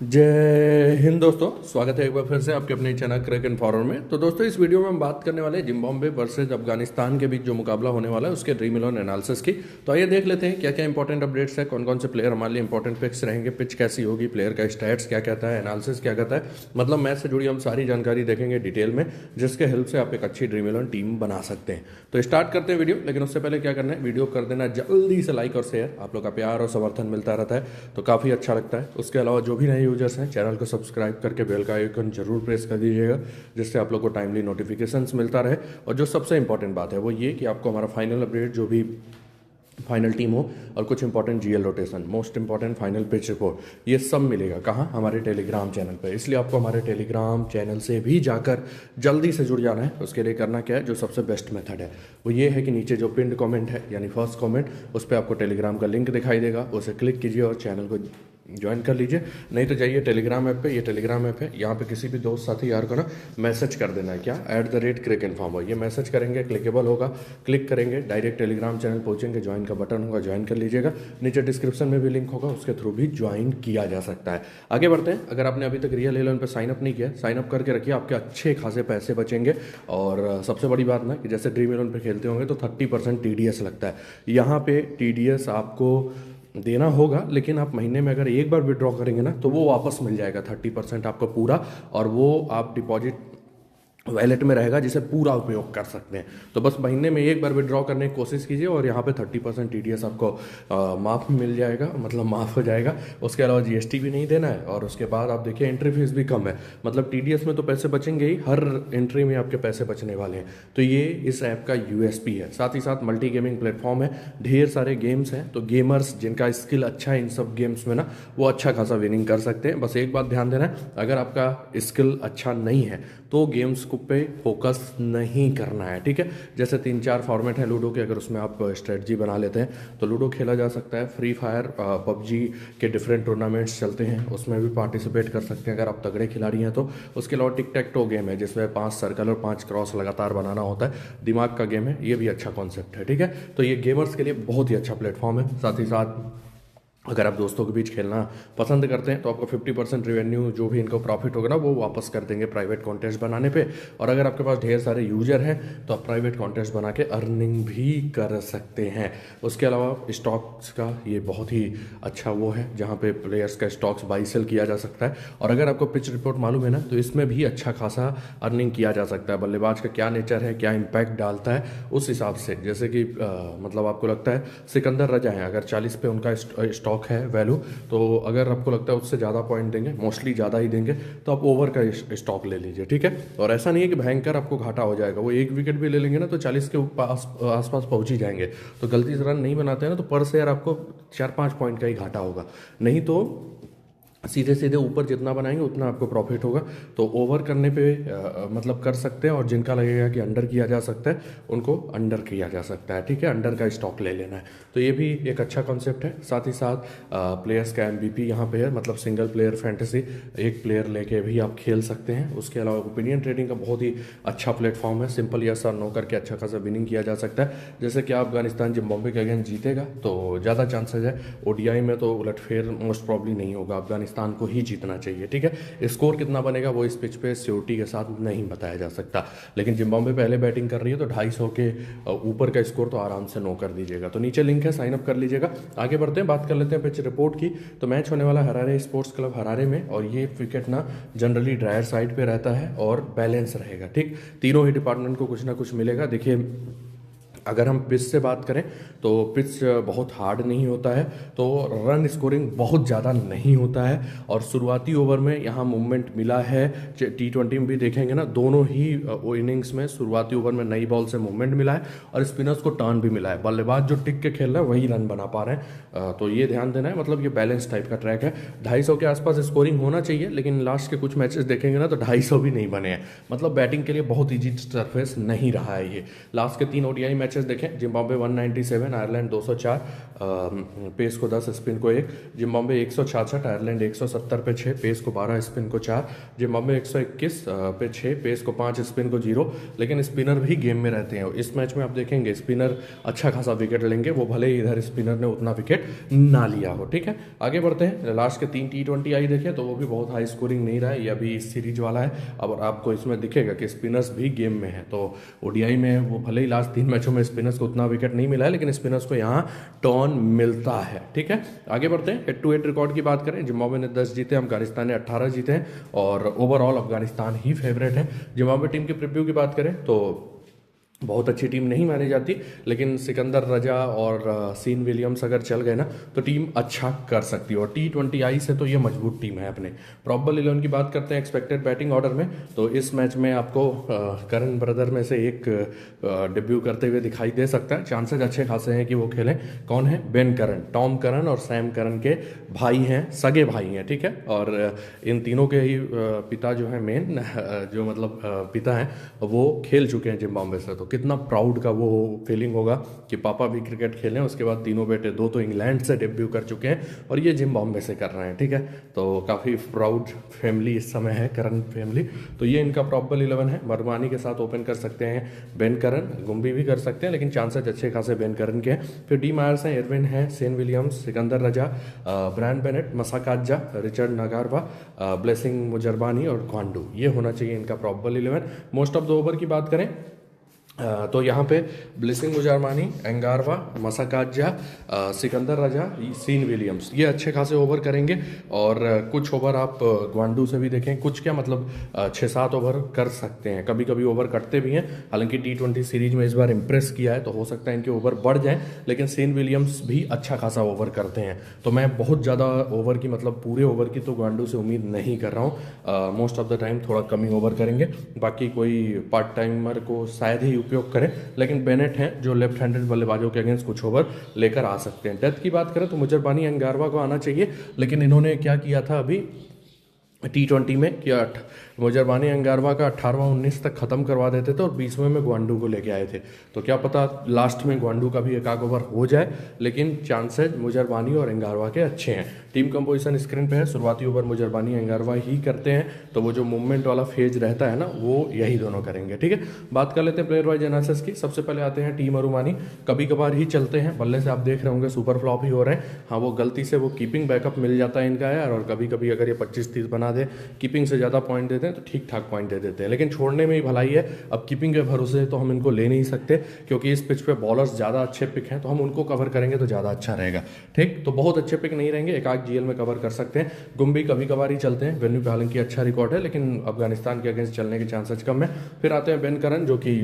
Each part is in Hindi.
जय हिंद दोस्तों, स्वागत है एक बार फिर से आपके अपने चैनल क्रैक एंड फॉरवर्ड में। तो दोस्तों इस वीडियो में हम बात करने वाले हैं जिम्बाब्वे वर्सेज अफगानिस्तान के बीच जो मुकाबला होने वाला है उसके ड्रीम 11 एनालिसिस की। तो आइए देख लेते हैं क्या क्या इंपॉर्टेंट अपडेट्स है, कौन कौन से प्लेयर हमारे लिए इंपॉर्टेंट पिक्स रहेंगे, पिच कैसी होगी, प्लेयर का स्टैट्स क्या कहता है, एनालिसिस क्या कहता है, मतलब मैच से जुड़ी हम सारी जानकारी देखेंगे डिटेल में, जिसके हेल्प से आप एक अच्छी ड्रीम 11 टीम बना सकते हैं। तो स्टार्ट करते हैं वीडियो, लेकिन उससे पहले क्या करना है, वीडियो कर देना जल्दी से लाइक और शेयर। आप लोग का प्यार और समर्थन मिलता रहता है तो काफ़ी अच्छा लगता है। उसके अलावा जो भी नए यूजर्स हैं चैनल को सब्सक्राइब करके बेल का आइकन जरूर प्रेस कर दीजिएगा, जिससे आप लोग को टाइमली नोटिफिकेशंस मिलता रहे। और जो सबसे इंपॉर्टेंट बात है वो ये कि आपको हमारा फाइनल अपडेट, जो भी फाइनल टीम हो और कुछ important GL rotation, most important final pitch report, ये सब मिलेगा कहाँ, हमारे टेलीग्राम चैनल पे। इसलिए आपको हमारे टेलीग्राम चैनल से भी जाकर जल्दी से जुड़ जाना है। उसके लिए करना क्या है, जो सबसे बेस्ट मेथड है वो ये है कि नीचे जो पिंड कमेंट है यानी फर्स्ट कमेंट, उस पर आपको टेलीग्राम का लिंक दिखाई देगा, उसे क्लिक कीजिए और चैनल को ज्वाइन कर लीजिए। नहीं तो जाइए टेलीग्राम ऐप पे, ये टेलीग्राम ऐप है, यहाँ पे किसी भी दोस्त साथी यार को ना मैसेज कर देना है, क्या @crick informer, ये मैसेज करेंगे, क्लिकेबल होगा, क्लिक करेंगे डायरेक्ट टेलीग्राम चैनल पहुंचेंगे, ज्वाइन का बटन होगा, ज्वाइन कर लीजिएगा। नीचे डिस्क्रिप्शन में भी लिंक होगा, उसके थ्रू भी ज्वाइन किया जा सकता है। आगे बढ़ते हैं। अगर आपने अभी तक रियल 11 पे साइन अप नहीं किया, साइन अप करके रखिए, आपके अच्छे खासे पैसे बचेंगे। और सबसे बड़ी बात ना कि जैसे ड्रीम 11 पे खेलते होंगे तो 30% TDS लगता है। यहाँ पे TDS आपको देना होगा, लेकिन आप महीने में अगर एक बार विड्रॉ करेंगे ना तो वो वापस मिल जाएगा 30% आपको पूरा, और वो आप डिपॉजिट वैलेट में रहेगा, जिसे पूरा उपयोग कर सकते हैं। तो बस महीने में एक बार विड्रॉ करने की कोशिश कीजिए और यहाँ पे 30% TDS आपको माफ़ मिल जाएगा, मतलब माफ़ हो जाएगा। उसके अलावा GST भी नहीं देना है। और उसके बाद आप देखिए एंट्री फीस भी कम है, मतलब TDS में तो पैसे बचेंगे ही, हर एंट्री में आपके पैसे बचने वाले हैं। तो ये इस ऐप का USP है। साथ ही साथ मल्टी गेमिंग प्लेटफॉर्म है, ढेर सारे गेम्स हैं, तो गेमर्स जिनका स्किल अच्छा है इन सब गेम्स में ना, वो अच्छा खासा विनिंग कर सकते हैं। बस एक बात ध्यान देना है, अगर आपका स्किल अच्छा नहीं है तो गेम्स को पे फोकस नहीं करना है, ठीक है। जैसे 3-4 फॉर्मेट है लूडो के, अगर उसमें आप स्ट्रेटजी बना लेते हैं तो लूडो खेला जा सकता है। फ्री फायर, PUBG के डिफरेंट टूर्नामेंट्स चलते हैं, उसमें भी पार्टिसिपेट कर सकते हैं अगर आप तगड़े खिलाड़ी हैं तो। उसके अलावा टिक टैक टो गेम है, जिसमें 5 सर्कल और 5 क्रॉस लगातार बनाना होता है, दिमाग का गेम है, ये भी अच्छा कॉन्सेप्ट है, ठीक है। तो ये गेमर्स के लिए बहुत ही अच्छा प्लेटफॉर्म है। साथ ही साथ अगर आप दोस्तों के बीच खेलना पसंद करते हैं तो आपको 50% रेवेन्यू जो भी इनको प्रॉफिट होगा ना वो वापस कर देंगे प्राइवेट कॉन्टेस्ट बनाने पे। और अगर आपके पास ढेर सारे यूजर हैं तो आप प्राइवेट कॉन्टेस्ट बना के अर्निंग भी कर सकते हैं। उसके अलावा स्टॉक्स का ये बहुत ही अच्छा वो है, जहाँ पे प्लेयर्स का स्टॉक्स बाई सेल किया जा सकता है। और अगर आपको पिच रिपोर्ट मालूम है ना तो इसमें भी अच्छा खासा अर्निंग किया जा सकता है। बल्लेबाज का क्या नेचर है, क्या इम्पैक्ट डालता है, उस हिसाब से। जैसे कि मतलब आपको लगता है सिकंदर रजा है, अगर 40 पे उनका स्टॉक है वैल्यू, तो अगर आपको लगता है उससे ज़्यादा पॉइंट देंगे, मोस्टली ज़्यादा ही देंगे, तो आप ओवर का स्टॉक ले लीजिए, ठीक है। और ऐसा नहीं है कि भयंकर आपको घाटा हो जाएगा, वो एक विकेट भी ले लेंगे ना तो 40 के आसपास पहुंच ही जाएंगे। तो गलती से रन नहीं बनाते हैं ना तो पर शेयर आपको 4-5 पॉइंट का ही घाटा होगा, नहीं तो सीधे सीधे ऊपर जितना बनाएंगे उतना आपको प्रॉफिट होगा। तो ओवर करने पे मतलब कर सकते हैं, और जिनका लगेगा कि अंडर किया जा सकता है उनको अंडर किया जा सकता है, ठीक है, अंडर का स्टॉक ले लेना है। तो ये भी एक अच्छा कॉन्सेप्ट है। साथ ही साथ प्लेयर्स का MVP यहाँ पे है, मतलब सिंगल प्लेयर फैंटेसी, एक प्लेयर लेके भी आप खेल सकते हैं। उसके अलावा ओपिनियन ट्रेडिंग का बहुत ही अच्छा प्लेटफॉर्म है, सिंपल यस और नो करके अच्छा खासा विनिंग किया जा सकता है। जैसे कि अफगानिस्तान जिम्बाब्वे के अगेंस्ट जीतेगा तो ज़्यादा चांसेज है, ODI में तो उलटफेर मोस्ट प्रॉब्ली नहीं होगा, अफगानिस्तान को ही जीतना चाहिए, ठीक है। स्कोर कितना बनेगा वो इस पिच पे श्योरिटी के साथ नहीं बताया जा सकता, लेकिन जिम्बाब्वे पहले बैटिंग कर रही है तो 250 के ऊपर का स्कोर तो आराम से नो कर दीजिएगा। तो नीचे लिंक है, साइन अप कर लीजिएगा। आगे बढ़ते हैं, बात कर लेते हैं पिच रिपोर्ट की। तो मैच होने वाला हरारे स्पोर्ट्स क्लब हरारे में, और ये विकेट ना जनरली ड्रायर साइड पे रहता है और बैलेंस रहेगा, ठीक। तीनों ही डिपार्टमेंट को कुछ ना कुछ मिलेगा। देखिए अगर हम पिच से बात करें तो पिच बहुत हार्ड नहीं होता है, तो रन स्कोरिंग बहुत ज़्यादा नहीं होता है, और शुरुआती ओवर में यहाँ मूवमेंट मिला है। T20 में भी देखेंगे ना, दोनों ही इनिंग्स में शुरुआती ओवर में नई बॉल से मूवमेंट मिला है और स्पिनर्स को टर्न भी मिला है। बल्लेबाज जो टिक के खेल रहे हैं वही रन बना पा रहे हैं, तो ये ध्यान देना है। मतलब ये बैलेंस टाइप का ट्रैक है। 250 के आसपास स्कोरिंग होना चाहिए, लेकिन लास्ट के कुछ मैचेस देखेंगे ना तो 250 भी नहीं बने हैं। मतलब बैटिंग के लिए बहुत ईजी सरफेस नहीं रहा है ये। लास्ट के 3 ODI मैचेस मैचेस देखें, जिम्बाब्वे 197, आयरलैंड 204, पेस को 10, स्पिन को 1, जिम्बाब्वे 166, आयरलैंड 170 पे 6, पेस को 12, स्पिन को 4, जिम्बाब्वे 121 पे 6, पेस को 5, स्पिन को 0। लेकिन स्पिनर भी गेम में रहते हैं। इस मैच में आप देखेंगे स्पिनर अच्छा खासा विकेट लेंगे, वो भले ही इधर स्पिनर ने उतना विकेट ना लिया हो। ठीक है, आगे बढ़ते हैं। लास्ट के 3 T20 आई देखें तो वो भी बहुत हाई स्कोरिंग नहीं रहा है, ये अभी इस सीरीज वाला है। अब आपको इसमें दिखेगा कि स्पिनर्स भी गेम में है। तो ओडीआई में वो भले ही लास्ट 3 मैचों में स्पिनर्स को उतना विकेट नहीं मिला है, लेकिन स्पिनर्स को यहाँ टर्न मिलता है। ठीक है, आगे बढ़ते हैं। हेड टू हेड रिकॉर्ड की बात करें, जिम्बाब्वे ने 10 जीते, अफगानिस्तान ने 18 जीते हैं और ओवरऑल अफगानिस्तान ही फेवरेट है। जिम्बाब्वे टीम की प्रीव्यू की बात करें तो बहुत अच्छी टीम नहीं मानी जाती, लेकिन सिकंदर रजा और सीन विलियम्स अगर चल गए ना तो टीम अच्छा कर सकती है। और T20 आई से तो ये मजबूत टीम है। अपने प्रॉबल 11 की बात करते हैं एक्सपेक्टेड बैटिंग ऑर्डर में, तो इस मैच में आपको करन ब्रदर में से एक डेब्यू करते हुए दिखाई दे सकता है। चांसेस अच्छे खासे हैं कि वो खेलें। कौन है? बेन करन, टॉम करन और सैम करन के भाई हैं, सगे भाई हैं। ठीक है, और इन तीनों के ही पिता जो है मेन जो मतलब पिता हैं वो खेल चुके हैं जिम्बाब्वे से। तो कितना प्राउड का वो फीलिंग होगा कि पापा भी क्रिकेट खेलें। उसके बाद तीनों बेटे, 2 तो इंग्लैंड से डेब्यू कर चुके हैं और ये जिम्बाब्वे से कर रहे हैं। ठीक है, तो काफ़ी प्राउड फैमिली इस समय है करन फैमिली। तो ये इनका प्रॉबल 11 है। मरवानी के साथ ओपन कर सकते हैं बेन करन, गुम्बी भी कर सकते हैं, लेकिन चांसेस अच्छे खासे बेन करन के हैं। फिर डी मायर्स हैं, एरविन है, Sean Williams, Sikandar Raza, Brian Bennett, Masakadza, Richard Ngarava, Blessing Muzarabani और क्वांडू। ये होना चाहिए इनका probable 11। Most of the over की बात करें तो यहाँ पे Blessing Muzarabani, Ngarava, Masakadza, Sikandar Raza, Sean Williams ये अच्छे खासे ओवर करेंगे। और कुछ ओवर आप ग्वांडू से भी देखें, कुछ क्या मतलब 6-7 ओवर कर सकते हैं। कभी कभी ओवर कटते भी हैं, हालांकि T20 सीरीज में इस बार इंप्रेस किया है तो हो सकता है इनके ओवर बढ़ जाएं, लेकिन सीन विलियम्स भी अच्छा खासा ओवर करते हैं। तो मैं बहुत ज़्यादा ओवर की मतलब पूरे ओवर की तो ग्वांडू से उम्मीद नहीं कर रहा हूँ। मोस्ट ऑफ द टाइम थोड़ा कम ही ओवर करेंगे। बाकी कोई पार्ट टाइमर को शायद ही उपयोग करें, लेकिन बेनेट हैं जो लेफ्ट हैंडेड बल्लेबाजों के अगेंस्ट कुछ ओवर लेकर आ सकते हैं। डेथ की बात करें तो मुजरबानी एंगारवा को आना चाहिए, लेकिन इन्होंने क्या किया था अभी T20 में कि मुजरबानी एंगारवा का 18वां-19 तक खत्म करवा देते थे और 20वें में ग्वांडू को लेके आए थे। तो क्या पता लास्ट में ग्वांडू का भी एक आध ओवर हो जाए, लेकिन चांसेस मुजरबानी और एंगारवा के अच्छे हैं। टीम कंपोजिशन स्क्रीन पे है, शुरुआती ओवर मुजरबानी एंगारवा ही करते हैं, तो वो जो मूवमेंट वाला फेज रहता है ना वो यही दोनों करेंगे। ठीक है, बात कर लेते हैं प्लेयर वाइज एनालिसिस की। सबसे पहले आते हैं टीम अरुमानी। कभी कभार ही चलते हैं, बल्ले से आप देख रहे होंगे सुपर फ्लॉप ही हो रहे हैं। हाँ, वो गलती से वो कीपिंग बैकअप मिल जाता है इनका यार, और कभी कभी अगर ये 25-30 बना दे, कीपिंग से ज़्यादा पॉइंट देते हैं तो ठीक ठाक पॉइंट दे देते हैं, लेकिन छोड़ने में ही भलाई है। अब कीपिंग के भरोसे तो हम इनको ले नहीं सकते, क्योंकि इस पिच पे बॉलर्स ज़्यादा अच्छे पिक हैं, तो हम उनको कवर करेंगे तो ज़्यादा अच्छा रहेगा। ठीक, तो बहुत अच्छे पिक नहीं रहेंगे, एक आध जीएल में कवर कर सकते हैं। गुम्बी कभी कभार ही चलते हैं, वेन्यू पे हालांकि अच्छा रिकॉर्ड है, लेकिन अफगानिस्तान के अगेंस्ट चलने के चांसेस कम है। फिर आते हैं बेन करन, जो कि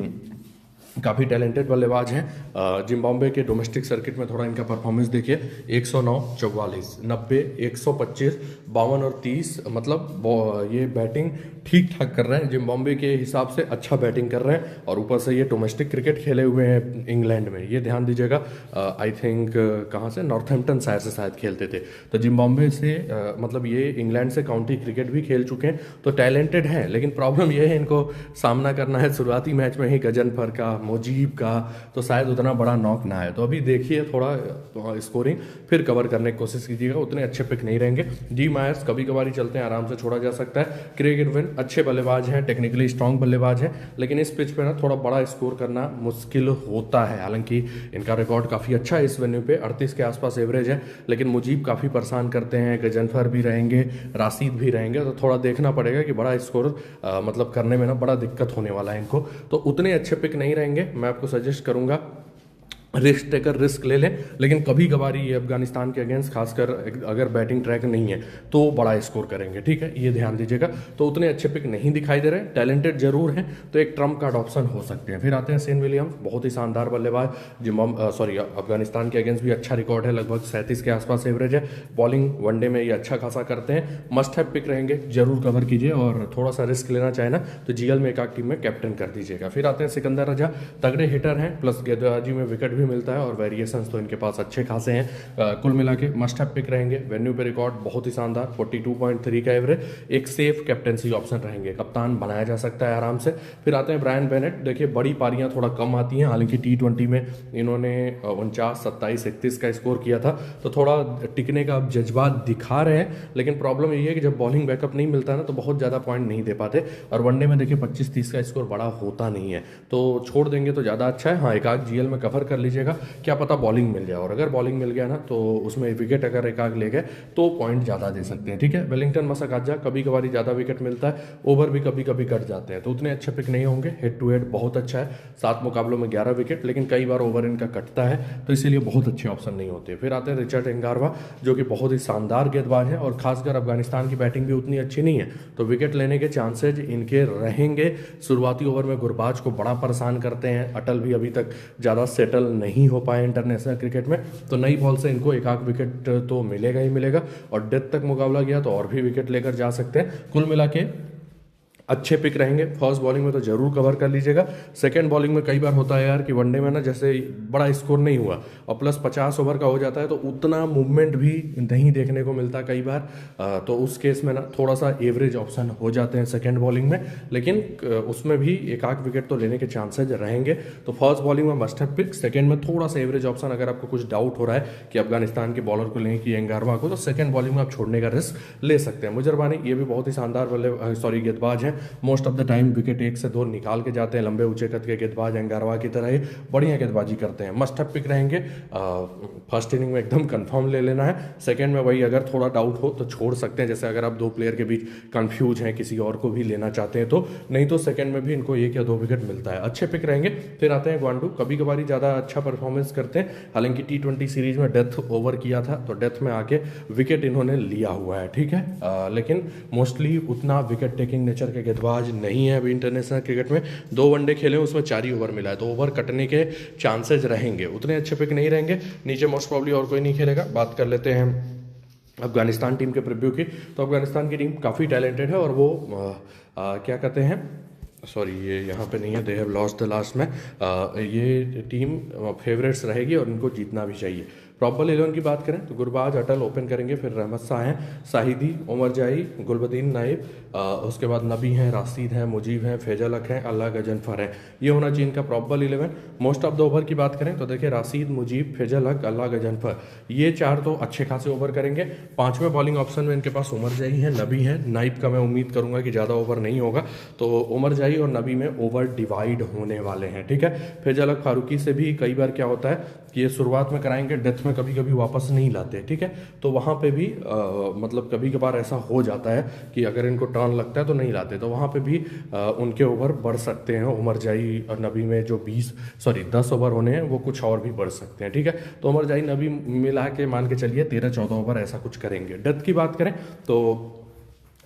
काफ़ी टैलेंटेड बल्लेबाज हैं। जिम्बाब्वे के डोमेस्टिक सर्किट में थोड़ा इनका परफॉर्मेंस देखिए, 109, 44, 90, 125, 52 और 30, मतलब ये बैटिंग ठीक ठाक कर रहे हैं। जिम्बाब्वे के हिसाब से अच्छा बैटिंग कर रहे हैं, और ऊपर से ये डोमेस्टिक क्रिकेट खेले हुए हैं इंग्लैंड में, ये ध्यान दीजिएगा। आई थिंक कहाँ से, नॉर्थहैम्पटन शायर से शायद खेलते थे। तो जिम्बाब्वे से मतलब ये इंग्लैंड से काउंटी क्रिकेट भी खेल चुके हैं, तो टैलेंटेड हैं। लेकिन प्रॉब्लम ये है, इनको सामना करना है शुरुआती मैच में ही गजनफर का, मुजीब का, तो शायद उतना बड़ा नॉक ना आए। तो अभी देखिए थोड़ा स्कोरिंग, फिर कवर करने की कोशिश कीजिएगा। उतने अच्छे पिक नहीं रहेंगे। डी मायर्स कभी कभार ही चलते हैं, आराम से छोड़ा जा सकता है। क्रेग इरविन अच्छे बल्लेबाज हैं, टेक्निकली स्ट्रांग बल्लेबाज हैं, लेकिन इस पिच पे ना थोड़ा बड़ा स्कोर करना मुश्किल होता है। हालांकि इनका रिकॉर्ड काफ़ी अच्छा है इस वेन्यू पे, 38 के आसपास एवरेज है, लेकिन मुजीब काफ़ी परेशान करते हैं। गजनफर भी रहेंगे, राशिद भी रहेंगे, तो थोड़ा देखना पड़ेगा कि बड़ा स्कोर मतलब करने में ना बड़ा दिक्कत होने वाला है इनको। तो उतने अच्छे पिक नहीं रहेंगे। मैं आपको सजेस्ट करूंगा रिस्क टेकर, रिस्क ले लें, लेकिन कभी कभार ये अफगानिस्तान के अगेंस्ट खासकर अगर बैटिंग ट्रैक नहीं है तो बड़ा स्कोर करेंगे। ठीक है, ये ध्यान दीजिएगा। तो उतने अच्छे पिक नहीं दिखाई दे रहे, टैलेंटेड जरूर हैं, तो एक ट्रम्प कार्ड ऑप्शन हो सकते हैं। फिर आते हैं सेन विलियम्स, बहुत ही शानदार बल्लेबाज, अफगानिस्तान के अगेंस्ट भी अच्छा रिकॉर्ड है, लगभग 37 के आसपास एवरेज है। बॉलिंग वनडे में ये अच्छा खासा करते हैं, मस्ट हैव पिक रहेंगे, जरूर कवर कीजिए। और थोड़ा सा रिस्क लेना चाहे ना तो जीएल में एक आध टीम में कैप्टन कर दीजिएगा। फिर आते हैं सिकंदर रजा, तगड़े हिटर हैं, प्लस गेंदबाजी में विकेट भी भी मिलता है और वेरिएशंस तो इनके पास अच्छे खासे हैं। कुल मिला के मस्ट हैव पिक रहेंगे। वेन्यू पे रिकॉर्ड बहुत ही शानदार 42.3 का एवरेज, एक सेफ कैप्टेंसी ऑप्शन रहेंगे, कप्तान बनाया जा सकता है आराम से। फिर आते हैं ब्रायन बेनेट। देखिए बड़ी पारियां थोड़ा कम आती हैं, हालांकि T20 में इन्होंने 49, 27, 31 का स्कोर किया था, तो थोड़ा टिकने का जज्बात दिखा रहे हैं। लेकिन प्रॉब्लम यही है कि जब बॉलिंग बैकअप नहीं मिलता ना तो बहुत ज़्यादा पॉइंट नहीं दे पाते, और वनडे में देखिए 25-30 का स्कोर बड़ा होता नहीं है, तो छोड़ देंगे तो ज़्यादा अच्छा है। हाँ, एक आध GL में कवर कर लीजिएगा, क्या पता बॉलिंग मिल जाए, और अगर बॉलिंग मिल गया ना तो उसमें विकेट अगर एक आध ले गए तो पॉइंट ज़्यादा दे सकते हैं। ठीक है, वेलिंगटन मसाकाजा कभी कभार ज़्यादा विकेट मिलता है, ओवर भी कभी कभी कट जाते हैं, तो उतने अच्छे पिक नहीं होंगे। हेड टू हेड बहुत अच्छा है, 7 मुकाबलों में 11 विकेट, लेकिन कई बार ओवर इनका कटता है, तो इसीलिए बहुत अच्छे ऑप्शन नहीं होते। फिर आते हैं रिचर्ड एंगारवा, जो कि बहुत ही शानदार गेंदबाज है, और खासकर अफगानिस्तान की बैटिंग भी उतनी अच्छी नहीं है, तो विकेट लेने के चांसेज इनके रहेंगे। शुरुआती ओवर में गुरबाज को बड़ा परेशान करते हैं, अटल भी अभी तक ज़्यादा सेटल नहीं हो पाए इंटरनेशनल क्रिकेट में, तो नई बॉल से इनको एक आध विकेट तो मिलेगा ही मिलेगा, और डेथ तक मुकाबला गया तो और भी विकेट लेकर जा सकते हैं। कुल मिला के अच्छे पिक रहेंगे। फर्स्ट बॉलिंग में तो जरूर कवर कर लीजिएगा। सेकंड बॉलिंग में कई बार होता है यार कि वनडे में ना जैसे बड़ा स्कोर नहीं हुआ और प्लस 50 ओवर का हो जाता है, तो उतना मूवमेंट भी नहीं देखने को मिलता कई बार, तो उस केस में ना थोड़ा सा एवरेज ऑप्शन हो जाते हैं सेकंड बॉलिंग में, लेकिन उसमें भी एक आध विकेट तो लेने के चांसेज रहेंगे। तो फर्स्ट बॉलिंग में मस्ट हैव पिक, सेकंड में थोड़ा सा एवरेज ऑप्शन। अगर आपको कुछ डाउट हो रहा है कि अफगानिस्तान के बॉलर को लें कि एंगारवा को, तो सेकंड बॉलिंग में आप छोड़ने का रिस्क ले सकते हैं। मुजरबानी ये भी बहुत ही शानदार गेंदबाज है, most of the time wicket 1 से 2 निकाल के जाते हैं, लंबे ऊंचे कद के गेंदबाज एंगारवा की तरह ही बढ़िया गेंदबाजी करते हैं। मस्ट हैव पिक रहेंगे। फर्स्ट इनिंग में एकदम कंफर्म ले लेना है, सेकंड में वही अगर थोड़ा डाउट हो तो छोड़ सकते हैं, जैसे अगर आप 2 प्लेयर के बीच कंफ्यूज हैं, किसी और को भी लेना चाहते हैं तो, नहीं तो सेकंड में भी इनको 1 या 2 विकेट मिलता है। अच्छे पिक रहेंगे। फिर आते हैं ग्वांडू, कभी कभार ज़्यादा अच्छा परफॉर्मेंस करते हैं, हालांकि T20 सीरीज में डेथ ओवर किया था, तो डेथ में आके विकेट इन्होंने लिया हुआ है, ठीक है, लेकिन मोस्टली उतना विकेट टेकिंग नेचर के गेंदबाज नहीं है अभी इंटरनेशनल क्रिकेट में। 2 वनडे खेले उसमें 4 ही ओवर मिला है, तो ओवर कटने के चांसेस रहेंगे, उतने अच्छे पिक नहीं रहेंगे। नीचे मोस्ट प्रॉब्ली और कोई नहीं खेलेगा। बात कर लेते हैं अफगानिस्तान टीम के प्रीव्यू की, तो अफगानिस्तान की टीम काफ़ी टैलेंटेड है, और वो क्या कहते हैं, सॉरी ये यहाँ पे नहीं है, they have lost the last में, ये टीम फेवरेट्स रहेगी और इनको जीतना भी चाहिए। प्रॉपर 11 की बात करें तो गुरबाज, अटल ओपन करेंगे, फिर रहमत शाह हैं, शाहिदी, उमर जाई, गुलबदीन नाइब, उसके बाद नबी हैं, राशिद हैं, मुजीब हैं, फैजल हक हैं, अल्लाह गजनफर हैं। ये होना चाहिए इनका proper 11। Most of the over की बात करें तो देखिए राशिद, मुजीब, फैजल हक, अल्लाह गजनफर, ये 4 तो अच्छे खासे ओवर करेंगे। 5वें बॉलिंग ऑप्शन में इनके पास उमर जाई हैं, नबी हैं, नाइब का मैं उम्मीद करूंगा कि ज़्यादा ओवर नहीं होगा, तो उमर जाई और नबी में ओवर डिवाइड होने वाले हैं, ठीक है। फैजल हक फारूकी से भी कई बार क्या होता है कि ये शुरुआत में कराएंगे, डेथ में कभी कभी वापस नहीं लाते, ठीक है, तो वहाँ पे भी मतलब कभी कभार ऐसा हो जाता है कि अगर इनको टर्न लगता है तो नहीं लाते, तो वहाँ पे भी उनके ओवर बढ़ सकते हैं। उमर जाई और नबी में जो 10 ओवर होने हैं वो कुछ और भी बढ़ सकते हैं, ठीक है, तो उमर जाई नबी मिला के मान के चलिए 13-14 ओवर ऐसा कुछ करेंगे। डेथ की बात करें तो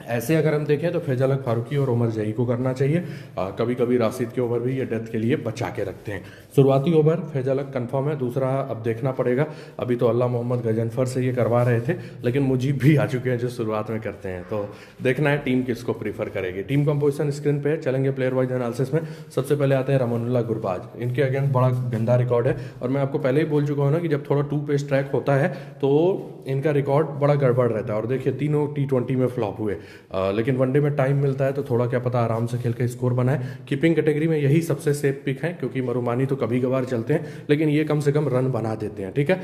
ऐसे अगर हम देखें तो फैजल हक फारूकी और उमर जई को करना चाहिए, कभी कभी राशिद के ओवर भी ये डेथ के लिए बचा के रखते हैं। शुरुआती ओवर फैजल हक कन्फर्म है, दूसरा अब देखना पड़ेगा, अभी तो अल्लाह मोहम्मद गजनफर से ये करवा रहे थे, लेकिन मुजीब भी आ चुके हैं जो शुरुआत में करते हैं, तो देखना है टीम किसको प्रीफर करेगी। टीम कंपोजिशन स्क्रीन पे है, चलेंगे प्लेयर वाइज एनालिसिस में। सबसे पहले आते हैं रमनुल्लाह गुरबाज, इनके अगेंस्ट बड़ा गंदा रिकॉर्ड है, और मैं आपको पहले ही बोल चुका हूँ ना कि जब थोड़ा 2 पेस ट्रैक होता है तो इनका रिकॉर्ड बड़ा गड़बड़ रहता है, और देखिए तीनों T20 में फ्लॉप हुए, लेकिन वनडे में टाइम मिलता है तो थोड़ा क्या पता आराम से खेल के स्कोर बनाए। कीपिंग कैटेगरी में यही सबसे सेफ पिक है, क्योंकि मरुमानी तो कभी कभार चलते हैं, लेकिन ये कम से कम रन बना देते हैं, ठीक है।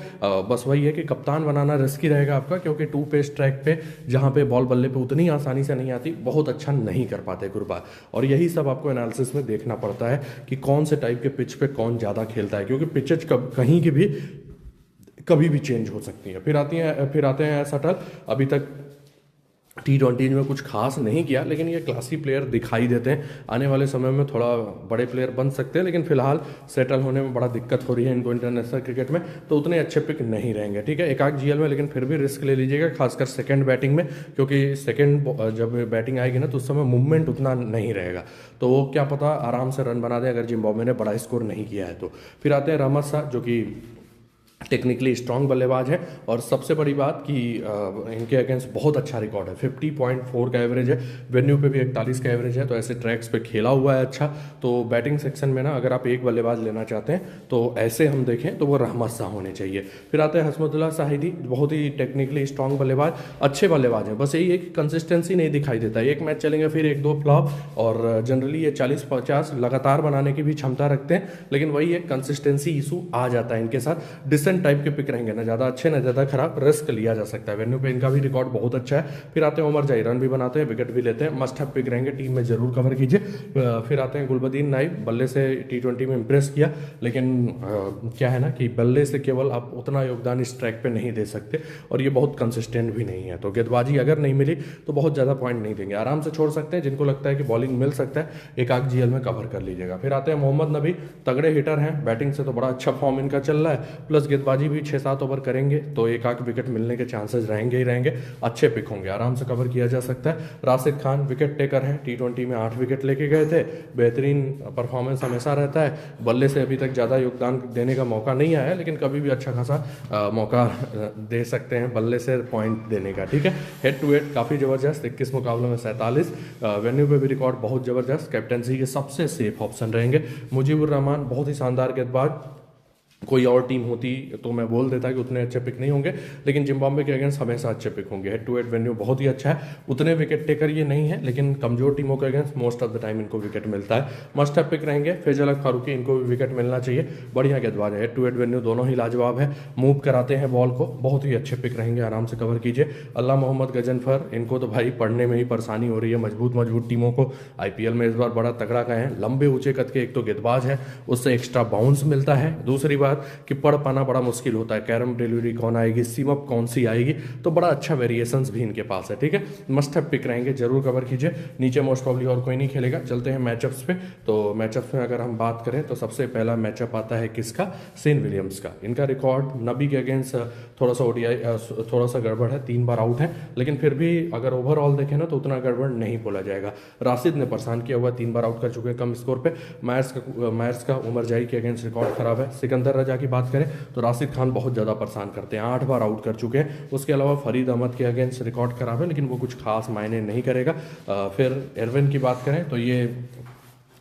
बस वही है कि कप्तान बनाना रिस्की रहेगा आपका, क्योंकि 2 पेस ट्रैक पे जहाँ पे बॉल बल्ले पे उतनी आसानी से नहीं आती, बहुत अच्छा नहीं कर पाते गुरबाज, और यही सब आपको एनालिसिस में देखना पड़ता है कि कौन से टाइप के पिच पे कौन ज़्यादा खेलता है, क्योंकि पिचेज कहीं की भी कभी भी चेंज हो सकती है। फिर आते हैं एस अटल, अभी तक T20 में कुछ खास नहीं किया, लेकिन ये क्लासी प्लेयर दिखाई देते हैं, आने वाले समय में थोड़ा बड़े प्लेयर बन सकते हैं, लेकिन फिलहाल सेटल होने में बड़ा दिक्कत हो रही है इनको इंटरनेशनल क्रिकेट में, तो उतने अच्छे पिक नहीं रहेंगे, ठीक है। एक आध GL में लेकिन फिर भी रिस्क ले लीजिएगा, खासकर सेकंड बैटिंग में, क्योंकि सेकंड जब बैटिंग आएगी ना तो उस समय मूवमेंट उतना नहीं रहेगा, तो वो क्या पता आराम से रन बना दे अगर जिम्बाब्वे ने बड़ा स्कोर नहीं किया है तो। फिर आते हैं रहमत शाह, जो कि टेक्निकली स्ट्रांग बल्लेबाज है। और सबसे बड़ी बात कि इनके अगेंस्ट बहुत अच्छा रिकॉर्ड है, 50.4 का एवरेज है, वेन्यू पे भी 41 का एवरेज है, तो ऐसे ट्रैक्स पे खेला हुआ है अच्छा। तो बैटिंग सेक्शन में ना अगर आप एक बल्लेबाज लेना चाहते हैं तो ऐसे हम देखें तो वो रहमत शाह होने चाहिए। फिर आते हैं हसमुद्दुल्लाह शाहिदी, बहुत ही टेक्निकली स्ट्रांग बल्लेबाज, अच्छे बल्लेबाज हैं, बस यही एक कंसिस्टेंसी नहीं दिखाई देता, एक मैच चलेंगे फिर एक दो फ्लॉप, और जनरली ये 40-50 लगातार बनाने की भी क्षमता रखते हैं, लेकिन वही एक कंसिस्टेंसी इशू आ जाता है इनके साथ। डिसेंट टाइप के पिक रहेंगे, ना ज़्यादा अच्छे ना ज़्यादा खराब, रिस्क लिया जा सकता है। वेन्यू पे इनका भी रिकॉर्ड बहुत अच्छा है। फिर आते हैं उमर जाई, रन भी बनाते हैं, विकेट भी लेते हैं, मस्ट हैव पिक रहेंगे, टीम में जरूर कवर कीजिए। फिर आते हैं गुलबदीन नाइब, बल्ले से T20 में इंप्रेस किया, लेकिन क्या है ना कि बल्ले से केवल आप उतना योगदान इस ट्रैक पे नहीं दे सकते, और ये बहुत कंसिस्टेंट भी नहीं है, तो गेंदबाजी अगर नहीं मिली तो बहुत ज़्यादा पॉइंट नहीं देंगे, आराम से छोड़ सकते हैं। जिनको लगता है कि बॉलिंग मिल सकता है, एक आग GL में कवर कर लीजिएगा। फिर आते हैं मोहम्मद नबी, तगड़े हिटर हैं, बैटिंग से तो बड़ा अच्छा फॉर्म इनका चल रहा है, प्लस गेंदबाजी भी 6-7 ओवर करेंगे तो एक आध विकेट मिलने के चांसेस रहेंगे ही रहेंगे, अच्छे पिक होंगे, आराम से कवर किया जा सकता है। राशिद खान विकेट टेकर हैं, T20 में 8 विकेट लेके गए थे, बेहतरीन परफॉर्मेंस हमेशा रहता है। बल्ले से अभी तक ज़्यादा योगदान देने का मौका नहीं आया है, लेकिन कभी भी अच्छा खासा मौका दे सकते हैं बल्ले से पॉइंट देने का, ठीक है। हेड टू हेड काफ़ी ज़बरदस्त, 21 मुकाबलों में 47, वेन्यू पे भी रिकॉर्ड बहुत ज़बरदस्त, कैप्टनसी के सबसे सेफ ऑप्शन रहेंगे। मुजीबुर रहमान बहुत ही शानदार गेंदबाज, कोई और टीम होती तो मैं बोल देता कि उतने अच्छे पिक नहीं होंगे, लेकिन जिम्बाब्वे के अगेंस्ट हमेशा अच्छे पिक होंगे। हेड टू हेड वेन्यू बहुत ही अच्छा है, उतने विकेट टेकर ये नहीं है, लेकिन कमजोर टीमों के against most of the time इनको विकेट मिलता है। मस्ट हैव पिक रहेंगे फैजल हक फारूकी, इनको भी विकेट मिलना चाहिए, बढ़िया गेंदबाज है। हेड टू हेड वेन्यू दोनों ही लाजवाब है, मूव कराते हैं बॉल को, बहुत ही अच्छे पिक रहेंगे, आराम से कवर कीजिए। अल्लाह मोहम्मद गजनफर, इनको तो भाई पढ़ने में ही परेशानी हो रही है, मजबूत टीमों को IPL में इस बार बड़ा तगड़ा का है, लंबे ऊंचे कद के एक तो गेंदबाज है, उससे एक्स्ट्रा बाउंस मिलता है, दूसरी बात कि पढ़ पाना बड़ा मुश्किल होता है, कैरम डिलीवरी कौन आएगी, सीम अप कौन सी आएगी, तो बड़ा अच्छा वेरिएशंस भी इनके पास है, ठीक है। मस्ट हैव पिक रहेंगे, जरूर कवर कीजिए। नीचे मोस्ट प्रॉब्ली और कोई नहीं खेलेगा। चलते हैं मैचअप्स पे, तो मैचअप्स में अगर हम बात करें तो सबसे पहला मैचअप आता है किसका, सेन विलियम्स का। इनका रिकॉर्ड नबी के अगेंस्ट थोड़ा सा ODI थोड़ा सा गड़बड़ है, 3 बार आउट है, लेकिन फिर भी अगर ओवरऑल देखें ना तो उतना गड़बड़ नहीं बोला जाएगा। राशिद ने परेशान किया हुआ, 3 बार आउट कर चुके हैं कम स्कोर पे। मायर्स का उमर जाई के अगेंस्ट रिकॉर्ड खराब है। सिकंदर रजा की बात करें तो राशिद खान बहुत ज़्यादा परेशान करते हैं, 8 बार आउट कर चुके हैं। उसके अलावा फरीद अहमद के अगेंस्ट रिकॉर्ड खराब है, लेकिन वो कुछ खास मायने नहीं करेगा। फिर एरविन की बात करें तो ये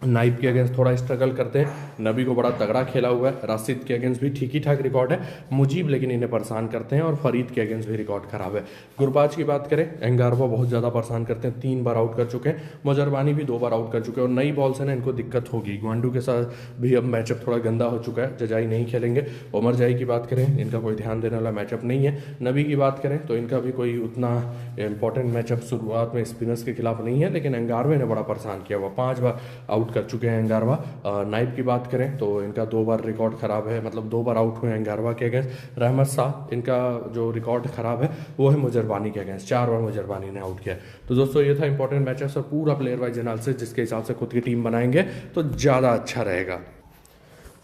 नाइब के अगेंस्ट थोड़ा स्ट्रगल करते हैं, नबी को बड़ा तगड़ा खेला हुआ है, राशिद के अगेंस्ट भी ठीक ही ठाक रिकॉर्ड है, मुजीब लेकिन इन्हें परेशान करते हैं, और फरीद के अगेंस्ट भी रिकॉर्ड खराब है। गुरबाज की बात करें, एंगारवा बहुत ज़्यादा परेशान करते हैं, 3 बार आउट कर चुके हैं, मुजरबानी भी 2 बार आउट कर चुके हैं, और नई बॉल से ना इनको दिक्कत होगी। ग्वांडू के साथ भी अब मैचअप थोड़ा गंदा हो चुका है, जजाई नहीं खेलेंगे। उमर जाई की बात करें, इनका कोई ध्यान देने वाला मैचअप नहीं है। नबी की बात करें तो इनका भी कोई उतना इंपॉर्टेंट मैचअप शुरुआत में स्पिनर्स के खिलाफ नहीं है, लेकिन एंगारवे ने बड़ा परेशान किया हुआ, 5 बार आउट कर चुके हैं एंगारवा। नाइब की बात करें तो इनका 2 बार रिकॉर्ड खराब है, मतलब 2 बार आउट हुए हैं एंगारवा के अगेंस्ट। रहमत शाह, इनका जो रिकॉर्ड खराब है वो है मुजरबानी के अगेंस्ट, 4 बार मुजरबानी ने आउट किया। तो दोस्तों ये था इंपॉर्टेंट मैचेस और पूरा प्लेयर वाइज एनालिसिस, जिसके हिसाब से खुद की टीम बनाएंगे तो ज़्यादा अच्छा रहेगा।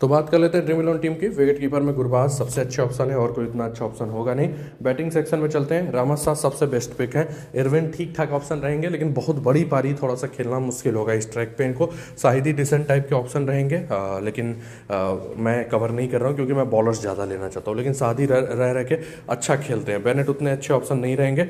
तो बात कर लेते हैं ड्रीम 11 टीम की। विकेट कीपर में गुरबाज सबसे अच्छे ऑप्शन है, और कोई इतना अच्छा ऑप्शन होगा नहीं। बैटिंग सेक्शन में चलते हैं, रहमत शाह सबसे बेस्ट पिक है, इरविन ठीक ठाक ऑप्शन रहेंगे, लेकिन बहुत बड़ी पारी थोड़ा सा खेलना मुश्किल होगा इस ट्रैक पे इनको। शाहिदी डिसेंट टाइप के ऑप्शन रहेंगे, लेकिन मैं कवर नहीं कर रहा हूँ क्योंकि मैं बॉलर्स ज़्यादा लेना चाहता हूँ, लेकिन शाहिदी रह के अच्छा खेलते हैं। बेनेट उतने अच्छे ऑप्शन नहीं रहेंगे।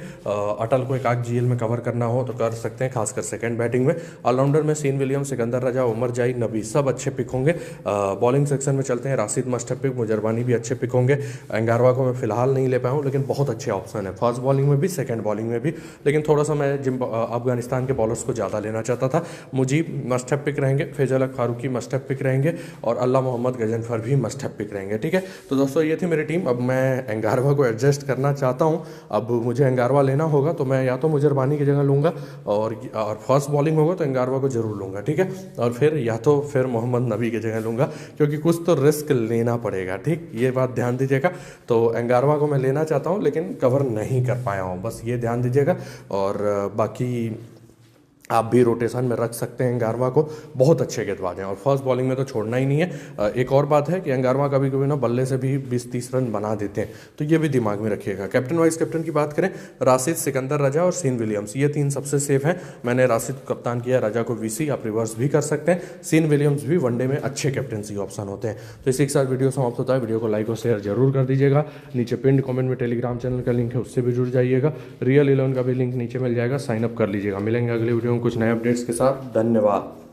अटल को एक आग GL में कवर करना हो तो कर सकते हैं, खासकर सेकेंड बैटिंग में। ऑलराउंडर में सीन विलियम्स, सिकंदर रजा, उमर जाई, नबी सब अच्छे पिक होंगे। बॉलिंग सेक्शन में चलते हैं, राशिद मस्ट हैव पिक, मुजरबानी भी अच्छे पिक होंगे। एंगारवा को मैं फिलहाल नहीं ले पाया हूँ, लेकिन बहुत अच्छे ऑप्शन है, फर्स्ट बॉलिंग में भी सेकंड बॉलिंग में भी, लेकिन थोड़ा सा मैं अफगानिस्तान के बॉलर्स को ज़्यादा लेना चाहता था। मुजीब मस्ट हैव पिक रहेंगे, फैजल हक फारूकी मस्ट हैव पिक रहेंगे, और अल्लाह मोहम्मद गजनफर भी मस्ट हैव पिक रहेंगे, ठीक है। तो दोस्तों ये थी मेरी टीम। अब मैं एंगारवा को एडजस्ट करना चाहता हूँ, अब मुझे एंगारवा लेना होगा तो मैं या तो मुजरबानी की जगह लूँगा, और फर्स्ट बॉलिंग होगा तो एंगारवा को जरूर लूँगा, ठीक है, और फिर या तो फिर मोहम्मद नबी की जगह लूँगा, क्योंकि कुछ तो रिस्क लेना पड़ेगा, ठीक, ये बात ध्यान दीजिएगा। तो एंगारवा को मैं लेना चाहता हूँ, लेकिन कवर नहीं कर पाया हूँ, बस ये ध्यान दीजिएगा। और बाकी आप भी रोटेशन में रख सकते हैं अंगारवा को, बहुत अच्छे गेंदबाज हैं और फर्स्ट बॉलिंग में तो छोड़ना ही नहीं है। एक और बात है कि अंगारवा कभी कभी ना बल्ले से भी 20-30 रन बना देते हैं, तो ये भी दिमाग में रखिएगा। कैप्टन वाइस कैप्टन की बात करें, राशिद, सिकंदर रजा और सीन विलियम्स, ये 3 सबसे सेफ हैं। मैंने राशिद को कप्तान किया, रजा को वीसी, आप रिवर्स भी कर सकते हैं। सीन विलियम्स भी वनडे में अच्छे कैप्टनसी ऑप्शन होते हैं। तो इसी के साथ वीडियो समाप्त होता है। वीडियो को लाइक और शेयर जरूर कर दीजिएगा। नीचे पिंड कमेंट में टेलीग्राम चैनल का लिंक है, उससे भी जुड़ जाइएगा। रियल 11 का भी लिंक नीचे मिल जाएगा, साइन अप कर लीजिएगा। मिलेंगे अगले वीडियो में कुछ नए अपडेट्स के साथ। धन्यवाद।